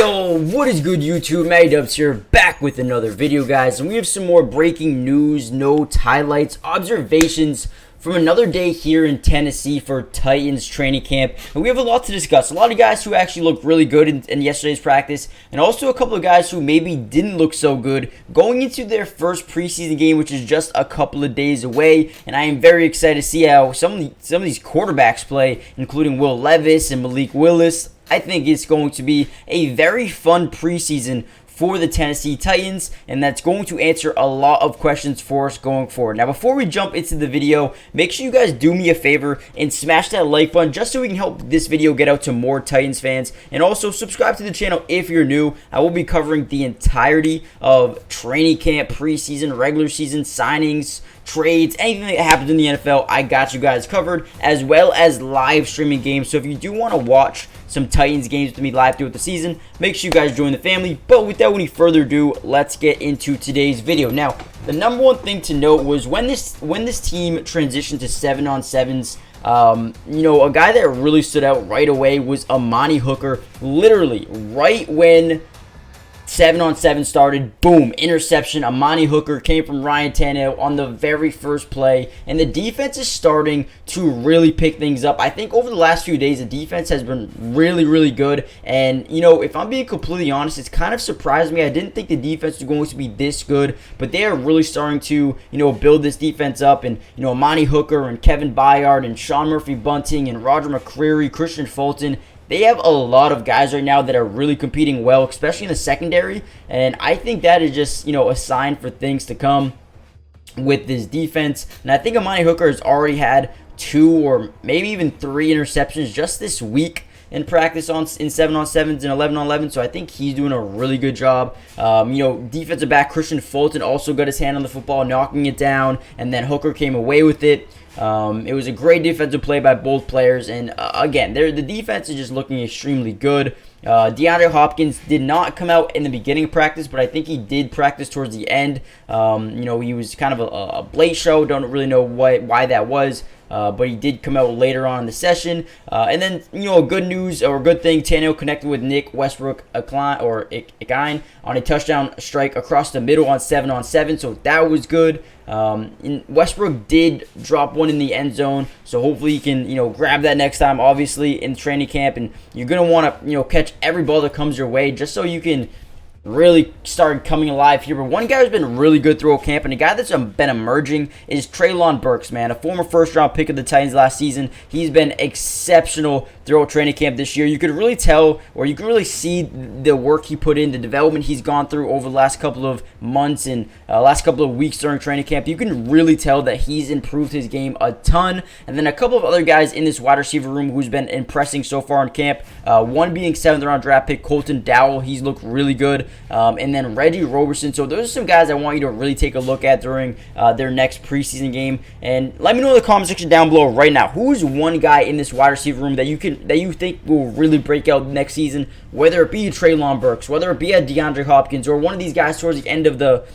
Yo, what is good YouTube? Matty Dubs here, back with another video, guys, and we have some more breaking news, notes, highlights, observations from another day here in Tennessee for Titans training camp. And we have a lot to discuss. A lot of guys who actually looked really good in yesterday's practice, and also a couple of guys who maybe didn't look so good going into their first preseason game, which is just a couple of days away. And I am very excited to see how some of these quarterbacks play, including Will Levis and Malik Willis. I think it's going to be a very fun preseason for the Tennessee Titans, and that's going to answer a lot of questions for us going forward. Now, before we jump into the video, make sure you guys do me a favor and smash that like button just so we can help this video get out to more Titans fans. And also subscribe to the channel if you're new. I will be covering the entirety of training camp, preseason, regular season, signings, trades, anything that happens in the NFL. I got you guys covered, as well as live streaming games. So if you do want to watch some Titans games with me live throughout the season, make sure you guys join the family. But without any further ado, let's get into today's video. Now, the number one thing to note was when this team transitioned to 7-on-7s, a guy that really stood out right away was Amani Hooker. Literally, right when 7-on-7 started, boom, interception. Amani Hooker came from Ryan Tannehill on the very first play, and the defense is starting to really pick things up. I think over the last few days, the defense has been really, really good, and, if I'm being completely honest, it's kind of surprised me. I didn't think the defense was going to be this good, but they are really starting to, build this defense up, and, Amani Hooker and Kevin Byard and Sean Murphy-Bunting and Roger McCreary, Christian Fulton. They have a lot of guys right now that are really competing well, especially in the secondary, and I think that is just, a sign for things to come with this defense. And I think Amani Hooker has already had 2 or maybe even 3 interceptions just this week in practice in 7-on-7s and 11-on-11, so I think he's doing a really good job. Defensive back Christian Fulton also got his hand on the football, knocking it down, and then Hooker came away with it. It was a great defensive play by both players, and again, the defense is just looking extremely good. DeAndre Hopkins did not come out in the beginning of practice, but I think he did practice towards the end. He was kind of a late show. Don't really know why that was. But he did come out later on in the session. And then, good news or good thing, Tannehill connected with Nick Westbrook-Ikine on a touchdown strike across the middle on 7-on-7, so that was good. Westbrook did drop one in the end zone, so hopefully he can, grab that next time, obviously, in training camp. And you're going to want to, catch every ball that comes your way just so you can really started coming alive here. But one guy who's been really good throughout camp, and a guy that's been emerging, is Treylon Burks, man. A former first-round pick of the Titans last season. He's been exceptional throughout training camp this year. You could really tell, or you can really see the work he put in, the development he's gone through over the last couple of months and last couple of weeks during training camp. You can really tell that he's improved his game a ton. And then a couple of other guys in this wide receiver room who's been impressing so far in camp. One being 7th-round draft pick Colton Dowell. He's looked really good. And then Reggie Roberson. So those are some guys I want you to really take a look at during their next preseason game. And let me know in the comment section down below right now, who's one guy in this wide receiver room that you think will really break out next season, whether it be Treylon Burks, whether it be a DeAndre Hopkins, or one of these guys towards the end of the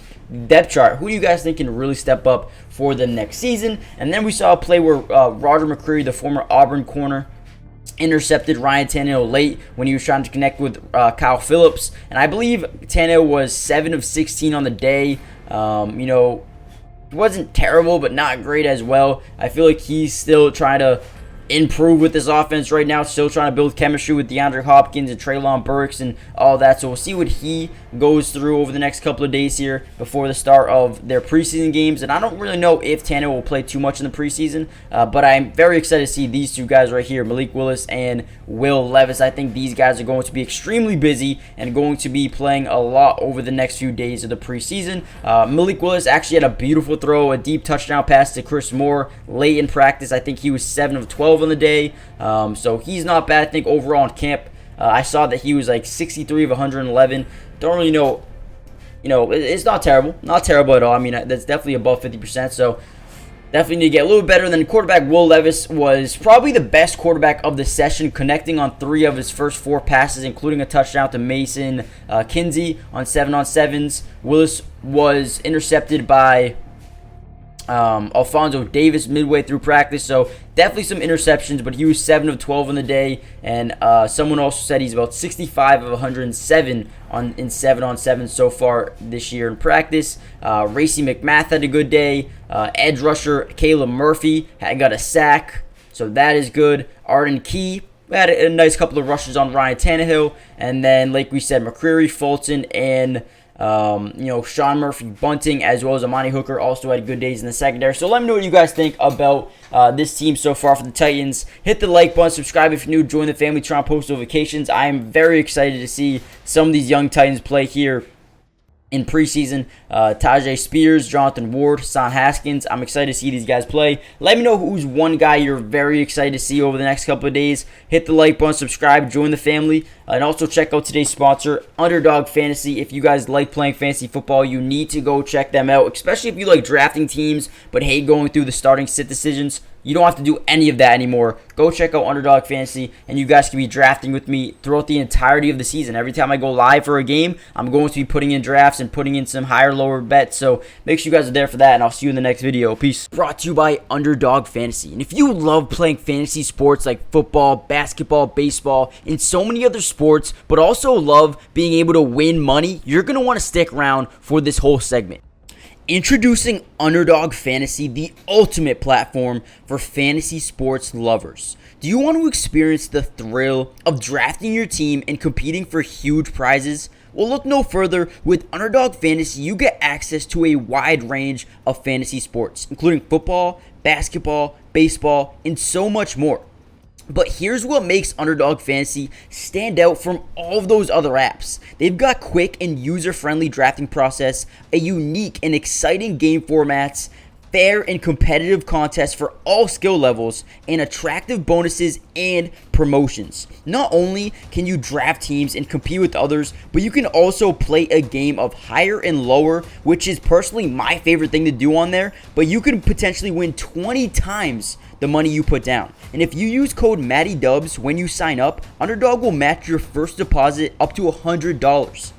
depth chart. Who do you guys think can really step up for the next season? And then we saw a play where Roger McCreary, the former Auburn corner, intercepted Ryan Tannehill late when he was trying to connect with Kyle Phillips, and I believe Tannehill was 7 of 16 on the day. It wasn't terrible, but not great as well. I feel like he's still trying to improve with this offense right now, still trying to build chemistry with DeAndre Hopkins and Treylon Burks and all that. So we'll see what he goes through over the next couple of days here before the start of their preseason games. And I don't really know if Tannehill will play too much in the preseason, but I'm very excited to see these two guys right here, Malik Willis and Will Levis. I think these guys are going to be extremely busy and going to be playing a lot over the next few days of the preseason. Malik Willis actually had a beautiful throw, a deep touchdown pass to Chris Moore late in practice. I think he was 7 of 12 on the day, so he's not bad. I think overall in camp, I saw that he was like 63 of 111. Don't really know, it's not terrible at all. I mean, that's definitely above 50%, so definitely need to get a little better. Than quarterback Will Levis was probably the best quarterback of the session, connecting on 3 of his first 4 passes, including a touchdown to Mason Kinsey on 7-on-7s. Willis was intercepted by Alfonso Davis midway through practice, so definitely some interceptions, but he was 7 of 12 in the day, and someone also said he's about 65 of 107 in 7-on-7 so far this year in practice. Racey McMath had a good day. Edge rusher Caleb Murphy got a sack, so that is good. Arden Key had a nice couple of rushes on Ryan Tannehill, and then like we said, McCreary, Fulton, and Sean Murphy Bunting, as well as Amani Hooker, also had good days in the secondary. So let me know what you guys think about this team so far for the Titans. Hit the like button, subscribe if you're new, join the family, try and post notifications. I am very excited to see some of these young Titans play here in preseason. Tajay Spears, Jonathan Ward, Hassan Haskins. I'm excited to see these guys play. Let me know who's one guy you're very excited to see over the next couple of days. Hit the like button, subscribe, join the family, and also check out today's sponsor, Underdog Fantasy. If you guys like playing fantasy football, you need to go check them out, especially if you like drafting teams but hate going through the starting sit decisions. You don't have to do any of that anymore. Go check out Underdog Fantasy, and you guys can be drafting with me throughout the entirety of the season. Every time I go live for a game, I'm going to be putting in drafts and putting in some higher, lower bets. So make sure you guys are there for that, and I'll see you in the next video. Peace. Brought to you by Underdog Fantasy. And if you love playing fantasy sports like football, basketball, baseball, and so many other sports, but also love being able to win money, you're going to want to stick around for this whole segment. Introducing Underdog Fantasy, the ultimate platform for fantasy sports lovers. Do you want to experience the thrill of drafting your team and competing for huge prizes? Well, look no further. With Underdog Fantasy, you get access to a wide range of fantasy sports, including football, basketball, baseball, and so much more. But here's what makes Underdog Fantasy stand out from all of those other apps. They've got quick and user-friendly drafting process, a unique and exciting game formats, fair and competitive contests for all skill levels, and attractive bonuses and promotions. Not only can you draft teams and compete with others, but you can also play a game of higher and lower, which is personally my favorite thing to do on there, but you can potentially win 20 times the money you put down. And if you use code MattyDubs when you sign up, Underdog will match your first deposit up to $100.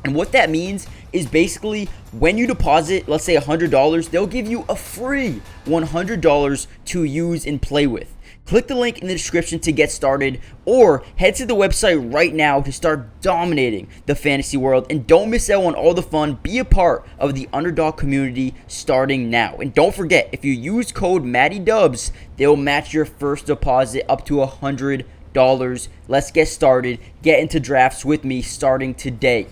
And what that means is basically when you deposit, let's say $100, they'll give you a free $100 to use and play with. Click the link in the description to get started, or head to the website right now to start dominating the fantasy world. And don't miss out on all the fun. Be a part of the Underdog community starting now. And don't forget, if you use code MattyDubs, they'll match your first deposit up to $100. Let's get started. Get into drafts with me starting today.